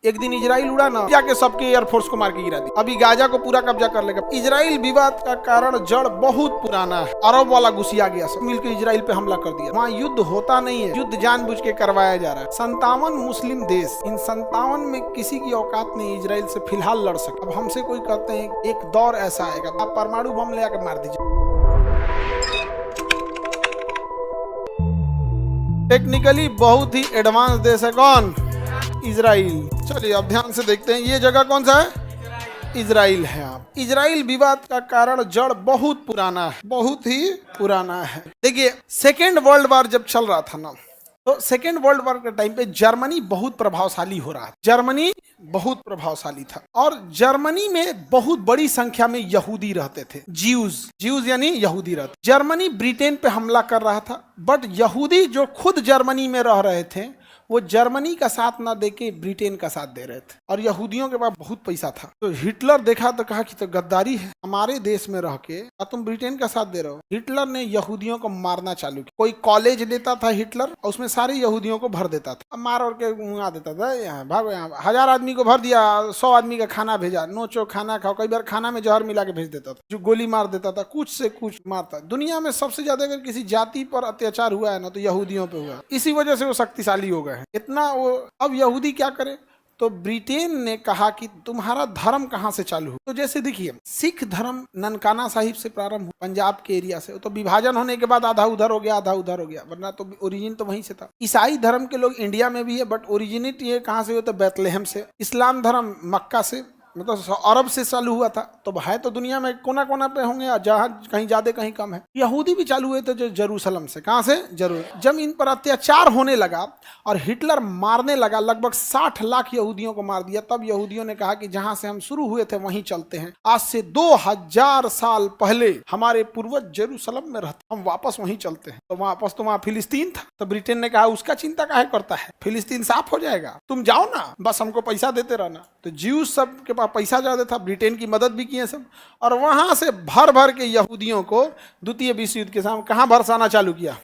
एक दिन इजराइल उड़ा ना, जाके सबके एयरफोर्स को मार के गिरा दिया। अभी गाजा को पूरा कब्जा कर लेगा। इजराइल विवाद का कारण जड़ बहुत पुराना है। अरब वाला घुसिया गया, सब मिलकर इजराइल पे हमला कर दिया। वहाँ युद्ध होता नहीं है, युद्ध जानबूझ के करवाया जा रहा है। 57 मुस्लिम देश, इन 57 में किसी की औकात नहीं इजराइल से फिलहाल लड़ सकता। अब हमसे कोई कहते हैं एक दौर ऐसा आएगा, आप परमाणु बम ले आकर मार दीजिए। टेक्निकली बहुत ही एडवांस देश है कौन? इजराइल। चलिए अब ध्यान से देखते हैं ये जगह कौन सा है? इजराइल है। आप इजराइल विवाद का कारण जड़ बहुत पुराना है, बहुत ही पुराना है। देखिए सेकेंड वर्ल्ड वॉर जब चल रहा था ना, तो सेकेंड वर्ल्ड वॉर के टाइम पे जर्मनी बहुत प्रभावशाली हो रहा था। जर्मनी बहुत प्रभावशाली था और जर्मनी में बहुत बड़ी संख्या में यहूदी रहते थे। ज्यूज यानी यहूदी रहते। जर्मनी ब्रिटेन पे हमला कर रहा था, बट यहूदी जो खुद जर्मनी में रह रहे थे वो जर्मनी का साथ ना देके ब्रिटेन का साथ दे रहे थे। और यहूदियों के पास बहुत पैसा था, तो हिटलर देखा तो कहा कि तो गद्दारी है, हमारे देश में रह के और तुम ब्रिटेन का साथ दे रहे हो। हिटलर ने यहूदियों को मारना चालू किया। कोई कॉलेज लेता था हिटलर और उसमें सारे यहूदियों को भर देता था, मार और के मुंगा देता था। यहाँ भागो, यहाँ 1000 आदमी को भर दिया, 100 आदमी का खाना भेजा, नोचो खाना खाओ। कई बार खाना में जहर मिला के भेज देता था, जो गोली मार देता था, कुछ से कुछ मारता। दुनिया में सबसे ज्यादा अगर किसी जाति पर अत्याचार हुआ है ना तो यहूदियों पे हुआ। इसी वजह से वो शक्तिशाली हो गए इतना। वो अब यहूदी क्या करे, तो ब्रिटेन ने कहा कि तुम्हारा धर्म कहाँ से चालू हो। तो जैसे देखिए सिख धर्म ननकाना साहिब से प्रारंभ हुआ, पंजाब के एरिया से। तो विभाजन होने के बाद आधा उधर हो गया, आधा उधर हो गया, वरना तो ओरिजिन तो वहीं से था। ईसाई धर्म के लोग इंडिया में भी है, बट ओरिजिनेट ये कहाँ से हुआ? तो बैतलहम से। इस्लाम धर्म मक्का से, मतलब अरब से चालू हुआ था। तो है तो दुनिया में कोना कोना पे होंगे, जहाँ कहीं ज्यादा कहीं कम है। यहूदी भी चालू हुए थे जो जेरूसलम से। कहाँ से? जरूर। जब इन पर अत्याचार होने लगा और हिटलर मारने लगा, लगभग 60 लाख यहूदियों को मार दिया, तब यहूदियों ने कहा कि जहां से हम शुरू हुए थे वहीं चलते हैं। आज से 2000 साल पहले हमारे पूर्वज जेरूसलम में रहते, हम वापस वहीं चलते हैं। तो वापस तो वहाँ फिलिस्तीन था। तो ब्रिटेन ने कहा उसका चिंता काहे करता है, फिलिस्तीन साफ हो जाएगा, तुम जाओ ना, बस हमको पैसा देते रहना। तो ज्यूज सब के पास पैसा ज्यादा था, ब्रिटेन की मदद भी किए सब, और वहां से भर भर के यहूदियों को द्वितीय विश्व युद्ध के समय कहां बरसाना चालू किया?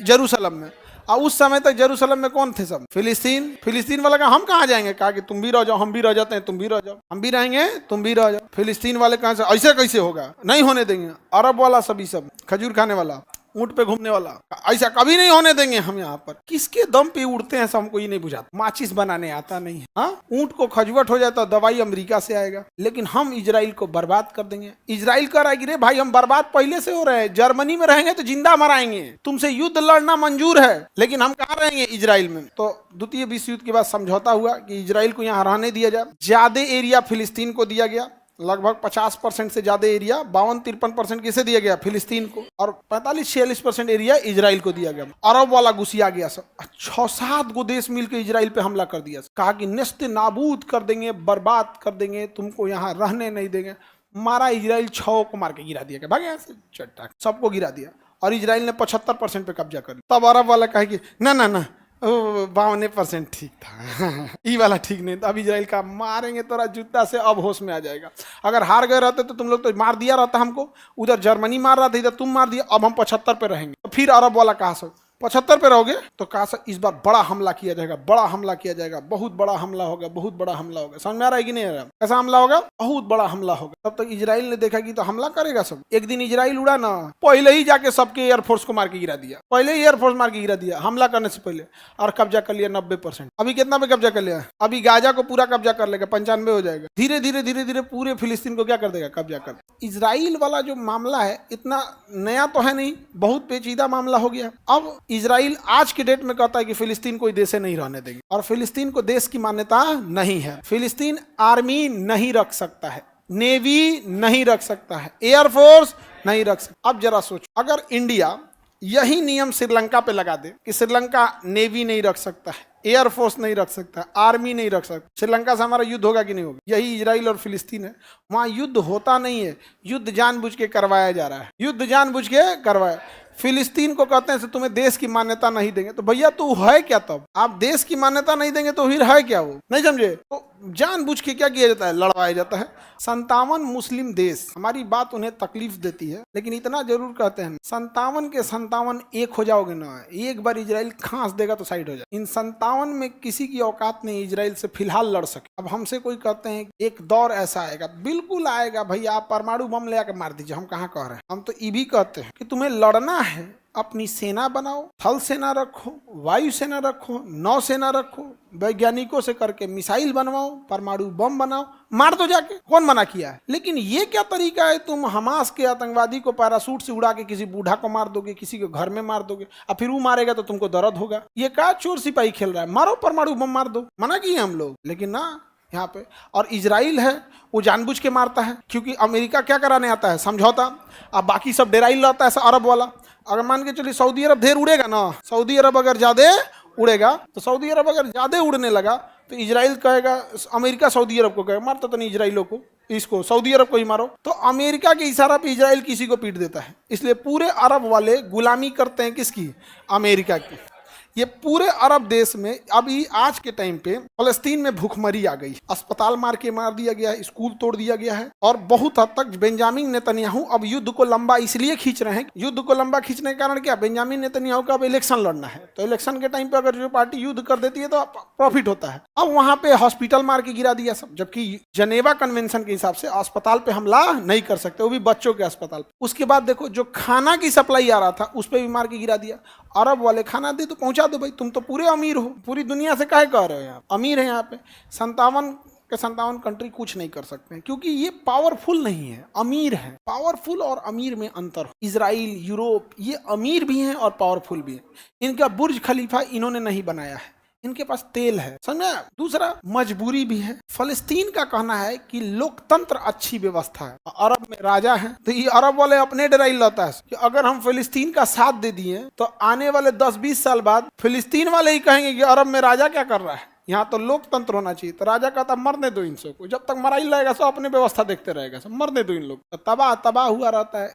जेरूसलम में। और उस समय तक जेरूसलम में कौन थे? सब फिलिस्तीन वाला कहा हम कहाँ जाएंगे? कहा कि तुम भी रह जाओ, हम भी रह जाते हैं, तुम भी रह जाओ, हम भी रहेंगे, तुम भी रह जाओ। फिलिस्तीन वाले कहाँ से? ऐसे कैसे होगा, नहीं होने देंगे। अरब वाला सभी सब, खजूर खाने वाला, ऊंट पे घूमने वाला, ऐसा कभी नहीं होने देंगे हम यहाँ पर। किसके दम पे उड़ते हैं सब हमको ये नहीं बुझाता। माचिस बनाने आता नहीं है। हाँ, ऊंट को खजवट हो जाता, दवाई अमेरिका से आएगा, लेकिन हम इजराइल को बर्बाद कर देंगे। इजराइल कह रहा है कि रे भाई हम बर्बाद पहले से हो रहे हैं, जर्मनी में रहेंगे तो जिंदा मराएंगे, तुमसे युद्ध लड़ना मंजूर है, लेकिन हम कहाँ रहेंगे? इजराइल में। तो द्वितीय विश्व युद्ध के बाद समझौता हुआ कि इजराइल को यहाँ रहने दिया जाए। ज्यादा एरिया फिलिस्तीन को दिया गया, लगभग 50% से ज्यादा एरिया, 52-53% किसे दिया गया? फिलिस्तीन को, और 45-46% एरिया इजराइल को दिया गया। अरब वाला घुसिया गया सब। 6-7 गो देश मिलकर इजराइल पे हमला कर दिया, कहा कि नेस्ते नाबूद कर देंगे, बर्बाद कर देंगे, तुमको यहाँ रहने नहीं देंगे। मारा इजराइल 6 को मार के गिरा दिया, भागे यहाँ से, चट्टा सबको गिरा दिया। और इजराइल ने 75% पे कब्जा कर लिया। तब अरब वाला कहे कि ना ना ना, 52% ठीक था, ये वाला ठीक नहीं था। अब इजराइल का मारेंगे तोरा जूता से, अब होश में आ जाएगा। अगर हार गए रहते तो तुम लोग तो मार दिया रहता हमको, उधर जर्मनी मार रहा था, इधर तुम मार दिया, अब हम 75 पे रहेंगे। तो फिर अरब वाला कहा सो 75 पे रहोगे, तो कहा सर इस बार बड़ा हमला किया जाएगा, बड़ा हमला किया जाएगा, बहुत बड़ा हमला होगा, बहुत बड़ा हमला होगा। समझ में आ रहा है कि नहीं आ रहा? कैसा हमला होगा? बहुत बड़ा हमला होगा। तब तक इजराइल ने देखा कि तो हमला करेगा सब। एक दिन इजराइल उड़ा ना, पहले ही जाके सबके एयरफोर्स को मार के गिरा दिया, पहले ही एयरफोर्स मार के गिरा दिया हमला करने से पहले, और कब्जा कर लिया 90%। अभी कितना पे कब्जा कर लिया? अभी गाजा को पूरा कब्जा कर लेगा, 95 हो जाएगा। धीरे धीरे पूरे फिलिस्तीन को क्या कर देगा? कब्जा कर। इजराइल वाला जो मामला है इतना नया तो है नहीं, बहुत पेचीदा मामला हो गया। अब इजराइल आज के डेट में कहता है कि फिलिस्तीन कोई देश नहीं रहने देंगे, और फिलिस्तीन को देश की मान्यता नहीं है। फिलिस्तीन आर्मी नहीं रख सकता है, नेवी नहीं रख सकता है, एयरफोर्स नहीं रख सकता। अब जरा सोचो, अगर इंडिया यही नियम श्रीलंका पे लगा दे कि श्रीलंका नेवी नहीं रख सकता है, एयरफोर्स नहीं रख सकता, आर्मी नहीं रख सकता, श्रीलंका से हमारा युद्ध होगा कि नहीं होगा? यही इजराइल और फिलिस्तीन है। वहां युद्ध होता नहीं है, युद्ध जानबूझ के करवाया जा रहा है, युद्ध जानबूझ के करवाया। फिलिस्तीन को कहते हैं तुम्हें देश की मान्यता नहीं देंगे, तो भैया तू है क्या? तब आप देश की मान्यता नहीं देंगे तो फिर है क्या? वो नहीं समझे? तो जानबूझ के क्या किया जाता है, लड़वाया जाता है। 57 मुस्लिम देश, हमारी बात उन्हें तकलीफ देती है लेकिन इतना जरूर कहते हैं 57 के 57 एक हो जाओगे ना, एक बार इजराइल खांस देगा तो साइड हो जाए। इन 57 में किसी की औकात नहीं इजराइल से फिलहाल लड़ सके। अब हमसे कोई कहते हैं एक दौर ऐसा आएगा, बिल्कुल आएगा भैया, आप परमाणु बम ले आकर मार दीजिए, हम कहाँ कह रहे हैं। हम तो ये भी कहते हैं कि तुम्हें लड़ना है, अपनी सेना बनाओ, थल सेना रखो, वायु सेना रखो, नौ सेना रखो, वैज्ञानिकों से करके मिसाइल बनवाओ, परमाणु बम बनाओ, मार दो जाके, कौन मना किया है। लेकिन ये क्या तरीका है, तुम हमास के आतंकवादी को पैरासूट से उड़ा के किसी बूढ़ा को मार दोगे, किसी के घर में मार दोगे, और फिर वो मारेगा तो तुमको दर्द होगा। ये क्या चोर सिपाही खेल रहा है, मारो परमाणु बम मार दो, मना किए हम लोग, लेकिन ना यहाँ पे। और इजराइल है वो जानबूझ के मारता है, क्योंकि अमेरिका क्या कराने आता है, समझौता। अब बाकी सब डेराइल रहता है, ऐसा अरब वाला। अगर मान के चलिए सऊदी अरब ढेर उड़ेगा ना, सऊदी अरब अगर ज्यादा उड़ेगा तो सऊदी अरब अगर ज्यादा उड़ने लगा तो इजराइल कहेगा, अमेरिका सऊदी अरब को कहेगा मारता तो नहीं इजराइलों को, इसको सऊदी अरब को ही मारो। तो अमेरिका के इशारा पे इजराइल किसी को पीट देता है। इसलिए पूरे अरब वाले गुलामी करते हैं किसकी, अमेरिका की। ये पूरे अरब देश में अभी आज के टाइम पे फलस्तीन में भूखमरी आ गई, अस्पताल मार दिया गया है, स्कूल तोड़ दिया गया है, और बहुत हद तक बेंजामिन नेतन्याहू अब युद्ध को लंबा इसलिए खींच रहे हैं। युद्ध को लंबा खींचने के कारण क्या, बेंजामिन नेतन्याहू का अब इलेक्शन लड़ना है, तो इलेक्शन के टाइम पे अगर जो पार्टी युद्ध कर देती है तो प्रॉफिट होता है। अब वहां पे हॉस्पिटल मार के गिरा दिया सब, जबकि जनेवा कन्वेंशन के हिसाब से अस्पताल पे हमला नहीं कर सकते, वो भी बच्चों के अस्पताल पे। उसके बाद देखो जो खाना की सप्लाई आ रहा था उस पर भी मार के गिरा दिया। अरब वाले खाना दे तो पहुंचा दो भाई, तुम तो पूरे अमीर हो, पूरी दुनिया से काहे कह रहे हो, यहाँ अमीर है। यहाँ पे 57 के 57 कंट्री कुछ नहीं कर सकते हैं, क्योंकि ये पावरफुल नहीं है, अमीर है। पावरफुल और अमीर में अंतर। इजराइल, यूरोप, ये अमीर भी हैं और पावरफुल भी हैं। इनका बुर्ज खलीफा इन्होंने नहीं बनाया है, इनके पास तेल है, समझा। दूसरा मजबूरी भी है। फलस्तीन का कहना है कि लोकतंत्र अच्छी व्यवस्था है, अरब में राजा है, तो ये अरब वाले अपने डराइल रहता है कि अगर हम फिलिस्तीन का साथ दे दिए तो आने वाले 10-20 साल बाद फिलिस्तीन वाले ही कहेंगे कि अरब में राजा क्या कर रहा है, यहाँ तो लोकतंत्र होना चाहिए। तो राजा कहता मरने दो इन सबको, जब तक मराई रहेगा सब अपने व्यवस्था देखते रहेगा, सब मरने दो इन लोग। तो तबाह हुआ रहता है।